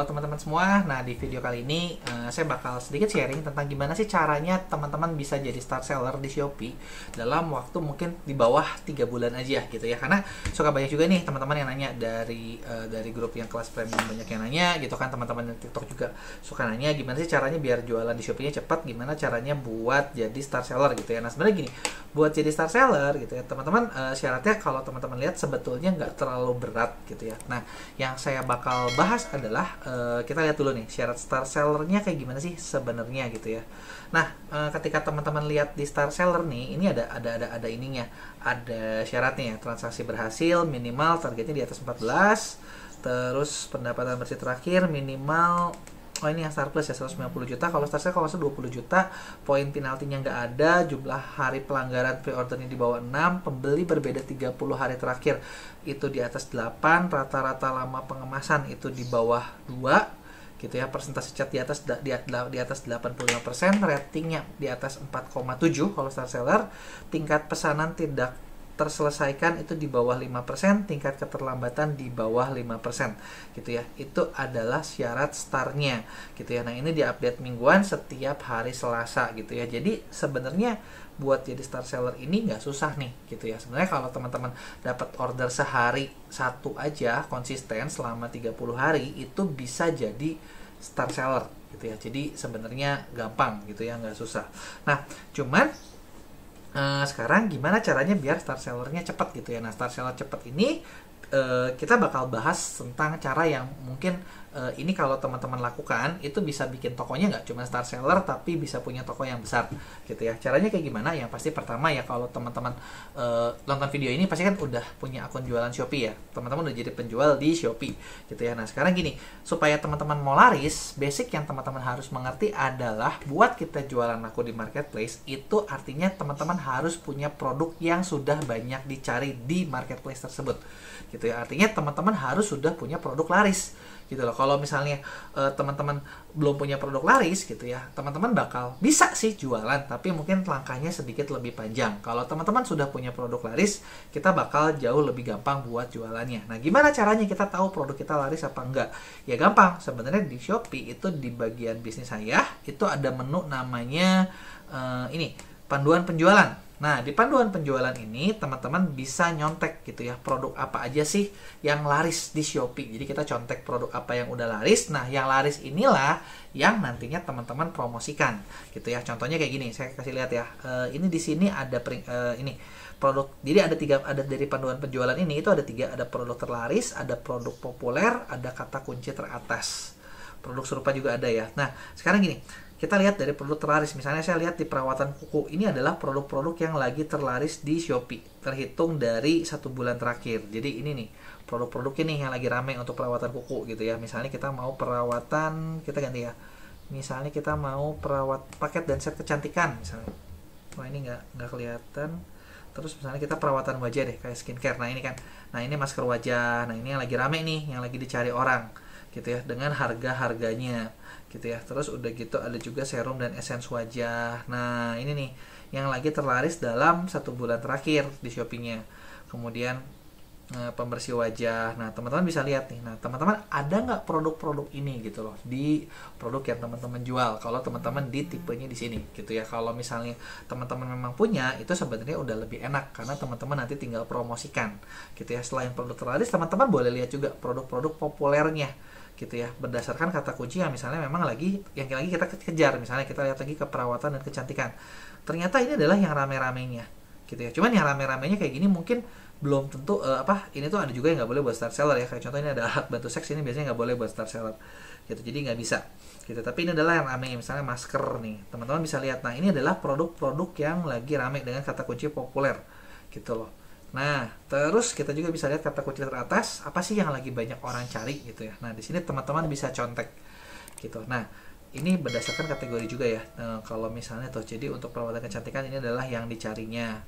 Halo teman-teman semua. Nah, di video kali ini saya bakal sedikit sharing tentang gimana sih caranya teman-teman bisa jadi start seller di Shopee dalam waktu mungkin di bawah 3 bulan aja gitu ya. Karena suka banyak juga nih teman-teman yang nanya dari grup yang kelas premium, banyak yang nanya gitu kan. Teman-teman yang TikTok juga suka nanya gimana sih caranya biar jualan di Shopee-nya cepat, gimana caranya buat jadi start seller gitu ya. Nah, sebenarnya gini, buat jadi start seller gitu ya, teman-teman syaratnya kalau teman-teman lihat sebetulnya nggak terlalu berat gitu ya. Nah, yang saya bakal bahas adalah kita lihat dulu nih syarat start sellernya kayak gimana sih sebenarnya gitu ya. Nah, ketika teman-teman lihat di start seller nih, ini ada ininya, ada syaratnya ya, transaksi berhasil minimal targetnya di atas 14, terus pendapatan bersih terakhir minimal, oh ini yang start plus ya 190 juta, kalau start sale kalau 20 juta, poin penaltinya nggak ada, jumlah hari pelanggaran pre-ordernya di bawah 6, pembeli berbeda 30 hari terakhir itu di atas 8, rata-rata lama pengemasan itu di bawah 2 gitu ya, persentase cat di atas 85%, ratingnya di atas 4,7 kalau start seller, tingkat pesanan tidak terselesaikan itu di bawah 5%, tingkat keterlambatan di bawah 5% gitu ya. Itu adalah syarat startnya gitu ya. Nah, ini diupdate mingguan setiap hari Selasa gitu ya. Jadi sebenarnya buat jadi start seller ini nggak susah nih gitu ya. Sebenarnya kalau teman-teman dapat order sehari satu aja konsisten selama 30 hari itu bisa jadi start seller gitu ya. Jadi sebenarnya gampang gitu ya, nggak susah. Nah, cuman sekarang gimana caranya biar start sellernya cepat gitu ya. Nah, start seller cepat ini kita bakal bahas tentang cara yang mungkin ini kalau teman-teman lakukan itu bisa bikin tokonya nggak cuma start seller tapi bisa punya toko yang besar gitu ya. Caranya kayak gimana? Yang pasti pertama ya, kalau teman-teman nonton video ini pasti kan udah punya akun jualan Shopee ya, teman-teman udah jadi penjual di Shopee gitu ya. Nah, sekarang gini, supaya teman-teman mau laris, basic yang teman-teman harus mengerti adalah buat kita jualan laku di marketplace itu artinya teman-teman harus punya produk yang sudah banyak dicari di marketplace tersebut gitu ya. Artinya teman-teman harus sudah punya produk laris gitu loh. Kalau misalnya teman-teman belum punya produk laris gitu ya, teman-teman bakal bisa sih jualan tapi mungkin langkahnya sedikit lebih panjang. Kalau teman-teman sudah punya produk laris, kita bakal jauh lebih gampang buat jualannya. Nah, gimana caranya kita tahu produk kita laris apa enggak? Ya gampang, sebenarnya di Shopee itu di bagian bisnis saya itu ada menu namanya ini panduan penjualan. Nah, di panduan penjualan ini teman-teman bisa nyontek gitu ya, produk apa aja sih yang laris di Shopee. Jadi kita contek produk apa yang udah laris. Nah, yang laris inilah yang nantinya teman-teman promosikan gitu ya. Contohnya kayak gini, saya kasih lihat ya. Ini di sini ada ini produk. Jadi ada dari panduan penjualan ini itu ada 3, ada produk terlaris, ada produk populer, ada kata kunci teratas. Produk serupa juga ada ya. Nah, sekarang gini, kita lihat dari produk terlaris. Misalnya saya lihat di perawatan kuku, ini adalah produk-produk yang lagi terlaris di Shopee terhitung dari 1 bulan terakhir. Jadi ini nih produk-produk ini yang lagi rame untuk perawatan kuku gitu ya. Misalnya kita mau perawatan, kita ganti ya, misalnya kita mau perawat paket dan set kecantikan misalnya. Wah, ini nggak kelihatan. Terus misalnya kita perawatan wajah deh, kayak skincare. Nah, ini kan, nah ini masker wajah. Nah, ini yang lagi rame nih, yang lagi dicari orang gitu ya, dengan harganya gitu ya. Terus udah gitu ada juga serum dan essence wajah. Nah, ini nih yang lagi terlaris dalam 1 bulan terakhir di Shopee-nya. Kemudian pembersih wajah. Nah, teman-teman bisa lihat nih. Nah, teman-teman ada nggak produk-produk ini gitu loh di produk yang teman-teman jual, kalau teman-teman di tipenya di sini gitu ya. Kalau misalnya teman-teman memang punya, itu sebenarnya udah lebih enak karena teman-teman nanti tinggal promosikan gitu ya. Selain produk terlaris, teman-teman boleh lihat juga produk-produk populernya gitu ya, berdasarkan kata kunci yang misalnya memang lagi kita kejar. Misalnya kita lihat lagi ke perawatan dan kecantikan, ternyata ini adalah yang rame-ramenya gitu ya. Cuman yang rame-ramenya kayak gini mungkin belum tentu ini tuh ada juga yang nggak boleh buat start seller ya. Kayak contohnya ini ada alat bantu seks, ini biasanya nggak boleh buat start seller gitu, jadi nggak bisa gitu. Tapi ini adalah yang rame, misalnya masker nih, teman-teman bisa lihat. Nah, ini adalah produk-produk yang lagi rame dengan kata kunci populer gitu loh. Nah, terus kita juga bisa lihat kata kunci teratas, apa sih yang lagi banyak orang cari gitu ya. Nah, di sini teman-teman bisa contek gitu. Nah, ini berdasarkan kategori juga ya. Kalau misalnya tuh, jadi untuk perawatan kecantikan ini adalah yang dicarinya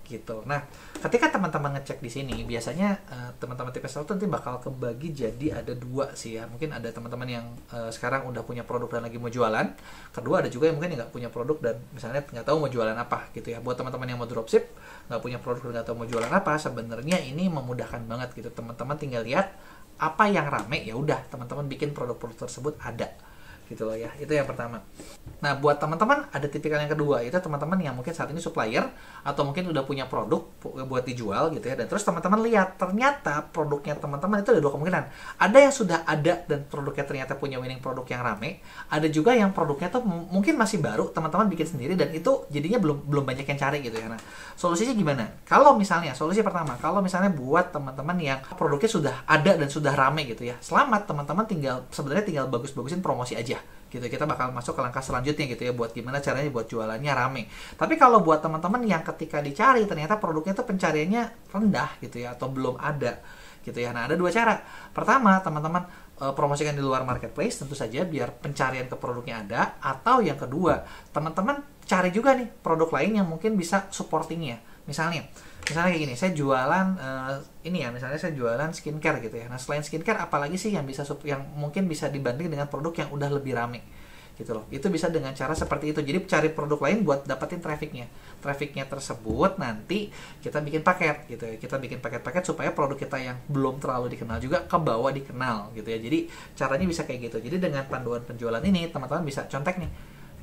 gitu. Nah, ketika teman-teman ngecek di sini, biasanya teman-teman tipe seller nanti bakal kebagi jadi ada 2 sih ya. Mungkin ada teman-teman yang sekarang udah punya produk dan lagi mau jualan. Kedua, ada juga yang mungkin nggak punya produk dan misalnya nggak tahu mau jualan apa gitu ya. Buat teman-teman yang mau dropship, nggak punya produk dan nggak tahu mau jualan apa, sebenarnya ini memudahkan banget gitu. Teman-teman tinggal lihat apa yang rame, ya udah teman-teman bikin produk-produk tersebut ada gitu loh ya. Itu yang pertama. Nah, buat teman-teman ada tipikal yang kedua, itu teman-teman yang mungkin saat ini supplier atau mungkin udah punya produk buat dijual gitu ya. Dan terus teman-teman lihat ternyata produknya teman-teman itu ada dua kemungkinan. Ada yang sudah ada dan produknya ternyata punya winning produk yang rame. Ada juga yang produknya tuh mungkin masih baru, teman-teman bikin sendiri dan itu jadinya belum banyak yang cari gitu ya. Nah, solusinya gimana? Kalau misalnya solusi pertama, kalau misalnya buat teman-teman yang produknya sudah ada dan sudah rame gitu ya. Selamat, teman-teman sebenarnya tinggal bagus-bagusin promosi aja gitu. Kita bakal masuk ke langkah selanjutnya gitu ya, buat gimana caranya buat jualannya rame. Tapi kalau buat teman-teman yang ketika dicari ternyata produknya tuh pencariannya rendah gitu ya, atau belum ada gitu ya. Nah, ada dua cara. Pertama, teman-teman promosikan di luar marketplace tentu saja biar pencarian ke produknya ada. Atau yang kedua, teman-teman cari juga nih produk lain yang mungkin bisa supportingnya. Misalnya kayak gini, saya jualan misalnya saya jualan skincare gitu ya. Nah, selain skincare apalagi sih yang mungkin bisa dibanding dengan produk yang udah lebih rame gitu loh. Itu bisa dengan cara seperti itu. Jadi cari produk lain buat dapetin trafficnya tersebut, nanti kita bikin paket gitu ya. Kita bikin paket-paket supaya produk kita yang belum terlalu dikenal juga ke bawah dikenal gitu ya. Jadi caranya bisa kayak gitu. Jadi dengan panduan penjualan ini teman-teman bisa contek nih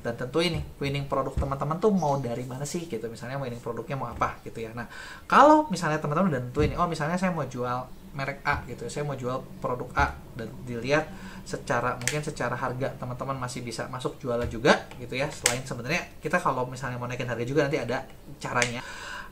dan tentuin nih winning produk teman-teman tuh mau dari mana sih gitu. Misalnya winning produknya mau apa gitu ya. Nah, kalau misalnya teman-teman udah tentuin nih, oh misalnya saya mau jual merek A gitu, saya mau jual produk A, dan dilihat secara harga teman-teman masih bisa masuk jualan juga gitu ya. Selain sebenarnya kita kalau misalnya mau naikin harga juga nanti ada caranya.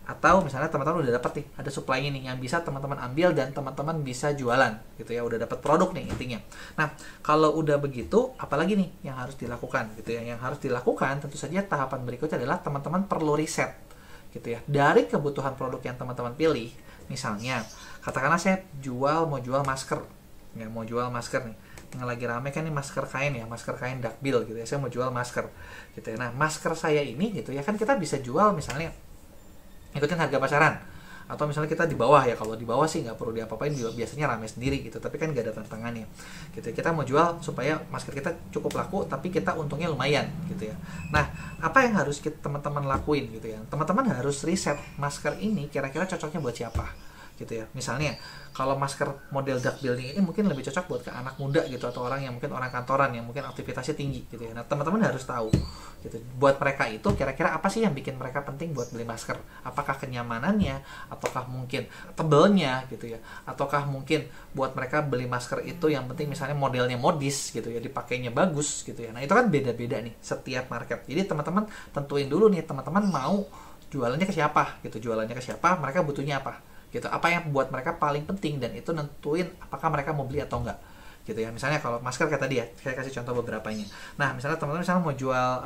Atau misalnya teman-teman udah dapat nih, ada supply nih yang bisa teman-teman ambil dan teman-teman bisa jualan gitu ya, udah dapat produk nih intinya. Nah, kalau udah begitu, apalagi nih yang harus dilakukan gitu ya. Yang harus dilakukan tentu saja tahapan berikutnya adalah teman-teman perlu riset gitu ya. Dari kebutuhan produk yang teman-teman pilih, misalnya katakanlah saya mau jual masker. Ya, mau jual masker nih. Yang lagi rame kan nih masker kain ya, masker kain duckbill gitu ya. Saya mau jual masker gitu ya. Nah, masker saya ini gitu ya kan kita bisa jual misalnya ikutin harga pasaran, atau misalnya kita di bawah ya. Kalau di bawah sih nggak perlu diapa-apain, biasanya rame sendiri gitu, tapi kan nggak ada tantangannya gitu. Kita mau jual supaya masker kita cukup laku tapi kita untungnya lumayan gitu ya. Nah, apa yang harus teman-teman lakuin gitu ya, teman-teman harus riset masker ini kira-kira cocoknya buat siapa gitu ya. Misalnya kalau masker model duckbill ini mungkin lebih cocok buat ke anak muda gitu, atau orang yang mungkin orang kantoran yang mungkin aktivitasnya tinggi gitu ya. Nah, teman-teman harus tahu gitu, buat mereka itu kira-kira apa sih yang bikin mereka penting buat beli masker. Apakah kenyamanannya, ataukah mungkin tebelnya gitu ya, ataukah mungkin buat mereka beli masker itu yang penting misalnya modelnya modis gitu ya, dipakainya bagus gitu ya. Nah, itu kan beda-beda nih setiap market. Jadi teman-teman tentuin dulu nih, teman-teman mau jualannya ke siapa gitu, mereka butuhnya apa gitu, apa yang buat mereka paling penting, dan itu nentuin apakah mereka mau beli atau enggak gitu ya. Misalnya kalau masker kayak tadi ya, saya kasih contoh beberapanya. Nah, misalnya teman-teman mau jual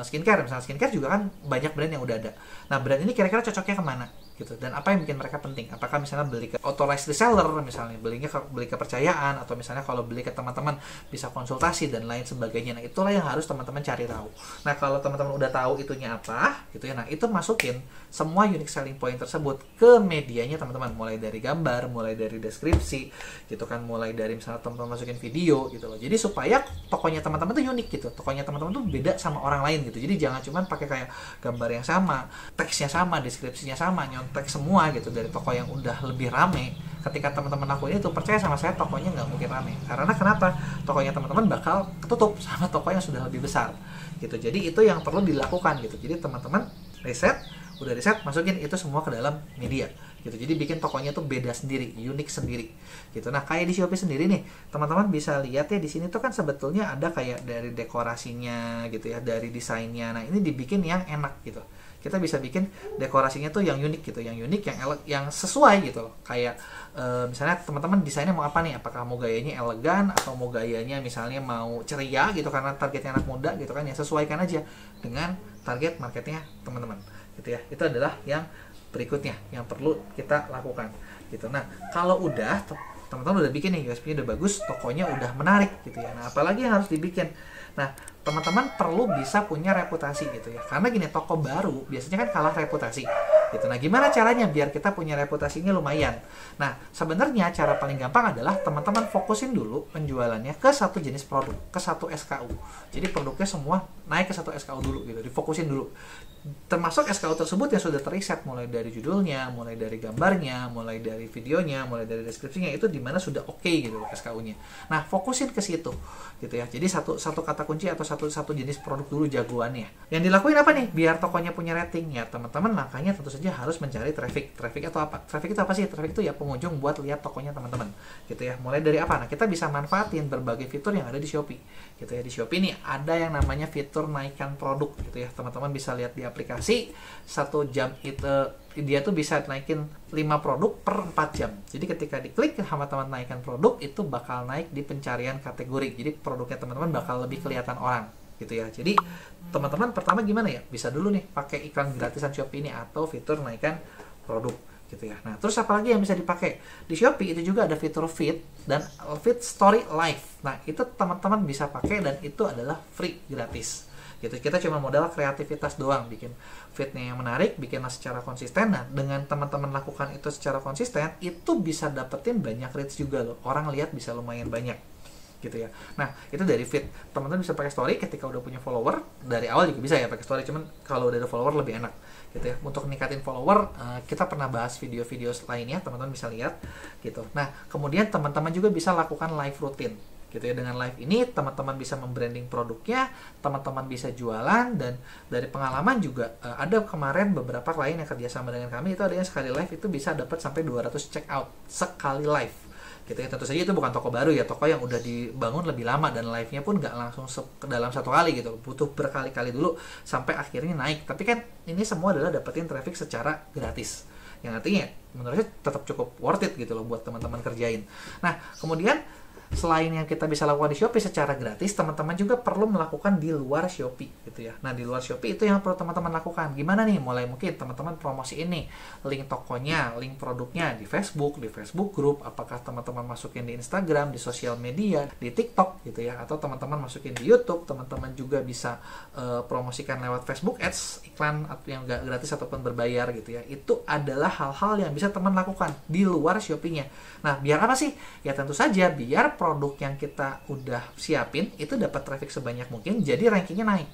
skincare, misalnya skincare juga kan banyak brand yang udah ada. Nah, brand ini kira-kira cocoknya kemana gitu, dan apa yang bikin mereka penting. Apakah misalnya beli ke authorized reseller, misalnya beli kepercayaan, atau misalnya kalau beli ke teman-teman bisa konsultasi dan lain sebagainya. Nah, itulah yang harus teman-teman cari tahu. Nah, kalau teman-teman udah tahu itunya apa gitu ya, nah itu masukin semua unique selling point tersebut ke medianya teman-teman, mulai dari gambar, mulai dari deskripsi gitu kan, mulai dari misalnya teman-teman masukin video gitu loh. Jadi supaya tokonya teman-teman tuh unik gitu, tokonya teman-teman tuh beda sama orang lain gitu. Jadi jangan cuma pakai kayak gambar yang sama, teksnya sama, deskripsinya sama, nyontek semua gitu dari toko yang udah lebih rame. Ketika teman-teman lakuin itu, percaya sama saya, tokonya nggak mungkin rame. Karena kenapa? Tokonya teman-teman bakal ketutup sama toko yang sudah lebih besar gitu. Jadi itu yang perlu dilakukan gitu. Jadi teman-teman udah riset, masukin itu semua ke dalam media gitu. Jadi bikin tokonya tuh beda sendiri, unik sendiri gitu. Nah, kayak di Shopee sendiri nih, teman-teman bisa lihat ya, di sini tuh kan sebetulnya ada kayak dari dekorasinya gitu ya, dari desainnya. Nah, ini dibikin yang enak gitu. Kita bisa bikin dekorasinya tuh yang unik gitu, yang sesuai gitu loh. Kayak misalnya teman-teman desainnya mau apa nih? Apakah mau gayanya elegan, atau mau gayanya misalnya mau ceria gitu karena targetnya anak muda gitu kan, ya sesuaikan aja dengan target marketnya teman-teman gitu ya. Itu adalah yang berikutnya yang perlu kita lakukan gitu. Nah, kalau udah teman-teman udah bikin nih, USP-nya udah bagus, tokonya udah menarik gitu ya. Nah, apalagi yang harus dibikin? Nah, teman-teman perlu bisa punya reputasi gitu ya. Karena gini, toko baru biasanya kan kalah reputasi gitu. Nah, gimana caranya biar kita punya reputasinya lumayan? Nah, sebenarnya cara paling gampang adalah teman-teman fokusin dulu penjualannya ke satu jenis produk, ke satu SKU. Jadi produknya semua naik ke satu SKU dulu gitu, difokusin dulu. termasuk SKU tersebut yang sudah teriset mulai dari judulnya, mulai dari gambarnya, mulai dari videonya, mulai dari deskripsinya, itu dimana sudah oke gitu SKU-nya. Nah, fokusin ke situ gitu ya. Jadi satu kata kunci atau satu jenis produk dulu jagoannya. Yang dilakuin apa nih biar tokonya punya rating? Ya teman-teman, langkahnya tentu saja harus mencari traffic. Traffic itu apa? Traffic itu apa sih? Traffic itu ya pengunjung buat lihat tokonya teman-teman gitu ya. Mulai dari apa? Nah, kita bisa manfaatin berbagai fitur yang ada di Shopee gitu ya. Di Shopee nih ada yang namanya fitur naikkan produk gitu ya. Teman-teman bisa lihat di aplikasi 1 jam itu dia tuh bisa naikin 5 produk per 4 jam. Jadi ketika diklik sama teman naikkan produk, itu bakal naik di pencarian kategori. Jadi produknya teman-teman bakal lebih kelihatan orang gitu ya. Jadi teman-teman pertama gimana ya? Bisa dulu nih pakai iklan gratisan Shopee ini atau fitur naikkan produk gitu ya. Nah, terus apa lagi yang bisa dipakai? Di Shopee itu juga ada fitur feed dan feed story live. Nah, itu teman-teman bisa pakai dan itu adalah free, gratis. Gitu. Kita cuma modal kreativitas doang, bikin feednya yang menarik, bikinlah secara konsisten. Nah, dengan teman-teman lakukan itu secara konsisten, itu bisa dapetin banyak reach juga loh. Orang lihat bisa lumayan banyak gitu ya. Nah, itu dari feed. Teman-teman bisa pakai story ketika udah punya follower. Dari awal juga bisa ya pakai story, cuman kalau udah ada follower lebih enak gitu ya. Untuk ningkatin follower, kita pernah bahas video-video lainnya, teman-teman bisa lihat gitu. Nah, kemudian teman-teman juga bisa lakukan live rutin gitu ya. Dengan live ini teman-teman bisa membranding produknya, teman-teman bisa jualan, dan dari pengalaman juga ada kemarin beberapa klien yang kerjasama dengan kami, itu ada yang sekali live itu bisa dapat sampai 200 check out sekali live gitu ya. Tentu saja itu bukan toko baru ya, toko yang udah dibangun lebih lama dan live-nya pun nggak langsung dalam 1 kali gitu, butuh berkali-kali dulu sampai akhirnya naik. Tapi kan ini semua adalah dapetin traffic secara gratis, yang artinya menurut saya tetap cukup worth it gitu loh buat teman-teman kerjain. Nah, kemudian selain yang kita bisa lakukan di Shopee secara gratis, teman-teman juga perlu melakukan di luar Shopee gitu ya. Nah, di luar Shopee itu yang perlu teman-teman lakukan. Gimana nih? Mulai mungkin teman-teman promosi ini, link tokonya, link produknya di Facebook Group, apakah teman-teman masukin di Instagram, di sosial media, di TikTok gitu ya, atau teman-teman masukin di YouTube. Teman-teman juga bisa promosikan lewat Facebook Ads, iklan yang nggak gratis ataupun berbayar gitu ya. Itu adalah hal-hal yang bisa teman lakukan di luar Shopee-nya. Nah, biar apa sih? Ya tentu saja biar produk yang kita udah siapin itu dapat traffic sebanyak mungkin, jadi rankingnya naik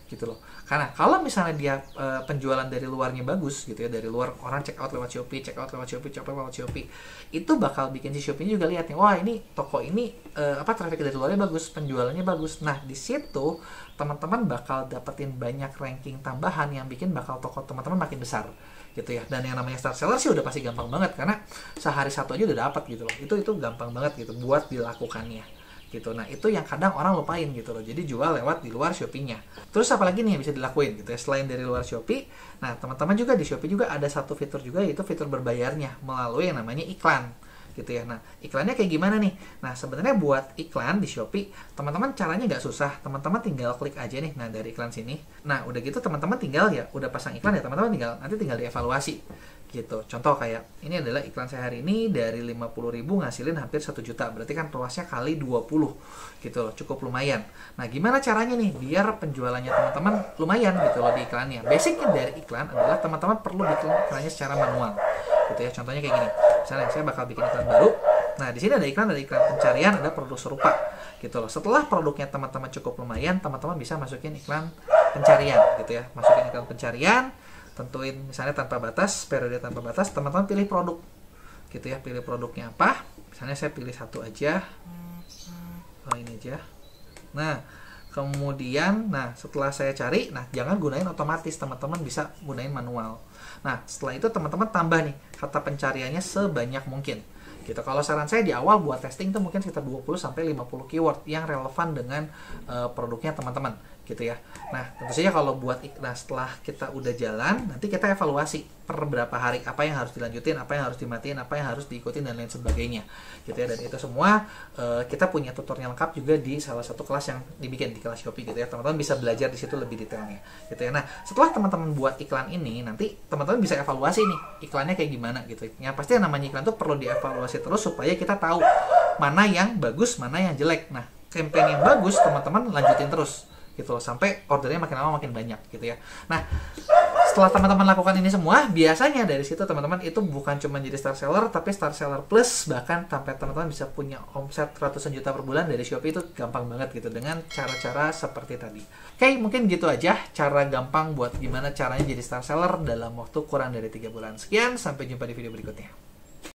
gitu loh. Karena kalau misalnya dia penjualan dari luarnya bagus gitu ya, dari luar orang check out lewat Shopee, itu bakal bikin si Shopee juga lihat nih, wah ini toko ini traffic dari luarnya bagus, penjualannya bagus. Nah, di situ teman-teman bakal dapetin banyak ranking tambahan yang bikin bakal toko teman-teman makin besar gitu ya. Dan yang namanya start seller sih udah pasti gampang banget, karena sehari 1 aja udah dapat gitu loh. Itu gampang banget gitu buat dilakukannya gitu. Nah, itu yang kadang orang lupain gitu loh. Jadi jual lewat di luar Shopee-nya. Terus apa lagi nih yang bisa dilakuin gitu ya selain dari luar Shopee? Nah, teman-teman juga di Shopee juga ada satu fitur juga, yaitu fitur berbayarnya melalui yang namanya iklan gitu ya. Nah, iklannya kayak gimana nih? Nah, sebenarnya buat iklan di Shopee, teman-teman caranya nggak susah. Teman-teman tinggal klik aja nih, nah dari iklan sini. Nah, udah gitu teman-teman tinggal ya, udah pasang iklan ya, teman-teman tinggal dievaluasi gitu. Contoh kayak ini adalah iklan saya hari ini, dari 50.000 ngasilin hampir 1 juta. Berarti kan luasnya kali 20 gitu loh, cukup lumayan. Nah, gimana caranya nih biar penjualannya teman-teman lumayan gitu loh di iklannya? Basicnya dari iklan adalah teman-teman perlu bikin iklannya secara manual gitu ya. Contohnya kayak gini. Misalnya saya bakal bikin iklan baru. Nah, di sini ada iklan pencarian, ada produk serupa gitu loh. Setelah produknya teman-teman cukup lumayan, teman-teman bisa masukin iklan pencarian gitu ya. Masukin iklan pencarian, tentuin misalnya tanpa batas, periode tanpa batas, teman-teman pilih produk gitu ya. Pilih produknya apa? Misalnya saya pilih 1 aja. Oh, ini aja. Nah, kemudian setelah saya cari, jangan gunain otomatis, teman-teman bisa gunain manual. Nah, setelah itu teman-teman tambah nih kata pencariannya sebanyak mungkin gitu. Kalau saran saya di awal buat testing tuh mungkin sekitar 20-50 keyword yang relevan dengan produknya teman-teman gitu ya. Nah, tentu saja kalau buat setelah kita udah jalan, nanti kita evaluasi per berapa hari, apa yang harus dilanjutin, apa yang harus dimatiin, apa yang harus diikutin, dan lain sebagainya gitu ya. Dan itu semua kita punya tutorial lengkap juga di salah satu kelas yang dibikin di kelas Shopee gitu ya. Teman-teman bisa belajar di situ lebih detailnya gitu ya. Nah, setelah teman-teman buat iklan ini, nanti teman-teman bisa evaluasi nih iklannya kayak gimana gitu. Yang pasti yang namanya iklan tuh perlu dievaluasi terus supaya kita tahu mana yang bagus, mana yang jelek. Nah, campaign yang bagus teman-teman lanjutin terus gitu loh, sampai ordernya makin lama makin banyak gitu ya. Nah, setelah teman-teman lakukan ini semua, biasanya dari situ teman-teman itu bukan cuma jadi star seller, tapi star seller plus, bahkan sampai teman-teman bisa punya omset ratusan juta per bulan dari Shopee. Itu gampang banget gitu dengan cara-cara seperti tadi. Oke, mungkin gitu aja cara gampang buat gimana caranya jadi star seller dalam waktu kurang dari 3 bulan. Sekian, sampai jumpa di video berikutnya.